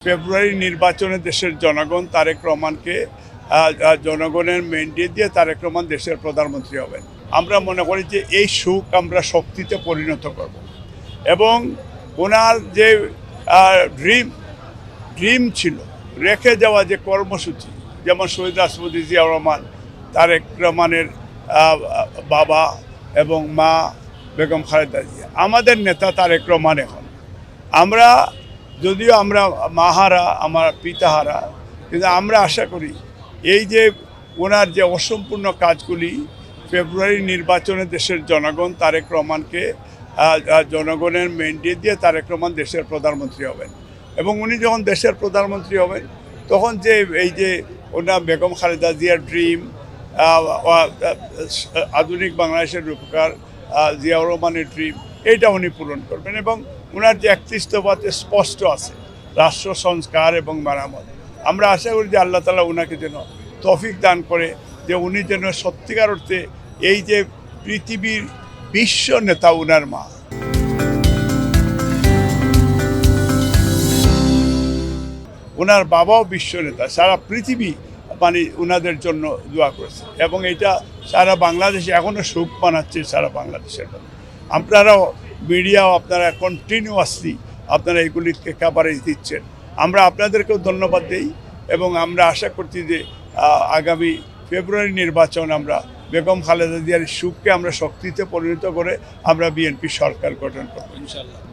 ফেব্রুয়ারি নির্বাচনে দেশের জনগণ তারেক রহমানকে জনগণের ম্যান্ডেট দিয়ে তারেক রহমান দেশের প্রধানমন্ত্রী হবেন। আমরা মনে করি যে এই সুখ আমরা শক্তিতে পরিণত করব এবং ওনার যে ড্রিম ছিল রেখে যাওয়া যে কর্মসূচি, যেমন শহীদ রাষ্ট্রপতি জিয়াউর রহমান, তারেক রহমানের বাবা এবং মা বেগম খালেদা জিয়া, আমাদের নেতা তারেক রহমান। এখন আমরা যদিও আমরা মাহারা, আমার পিতাহারা, কিন্তু আমরা আশা করি এই যে ওনার যে অসম্পূর্ণ কাজগুলি, ফেব্রুয়ারি নির্বাচনে দেশের জনগণ তারেক রহমানকে জনগণের ম্যান্ডেট দিয়ে তারেক রহমান দেশের প্রধানমন্ত্রী হবেন এবং উনি যখন দেশের প্রধানমন্ত্রী হবেন তখন যে এই যে ওনার বেগম খালেদা জিয়ার ড্রিম, আধুনিক বাংলাদেশের রূপকার জিয়াউর রহমানের ড্রিম, এইটা উনি পূরণ করবেন এবং ওনার যে 31 দফাতে স্পষ্ট আছে রাষ্ট্র সংস্কার এবং মেরামত। আমরা আশা করি যে আল্লাহ তাআলা ওনাকে যেন তৌফিক দান করে, যে উনি যেন সত্যিকার অর্থে এই যে পৃথিবীর বিশ্ব নেতা, ওনার মা, ওনার বাবাও বিশ্ব নেতা, সারা পৃথিবী মানে ওনাদের জন্য দোয়া করেছে এবং এটা সারা বাংলাদেশে এখনও সুখ বানাচ্ছে সারা বাংলাদেশের মধ্যে। আপনারাও মিডিয়াও আপনারা কন্টিনিউয়াসলি আপনারা এগুলিকে কাভারেজ দিচ্ছেন, আমরা আপনাদেরকেও ধন্যবাদ দিই এবং আমরা আশা করছি যে আগামী ফেব্রুয়ারি নির্বাচন আমরা বেগম খালেদা জিয়ার সুখকে আমরা শক্তিতে পরিণত করে আমরা বিএনপি সরকার গঠন করব ইনশাআল্লাহ।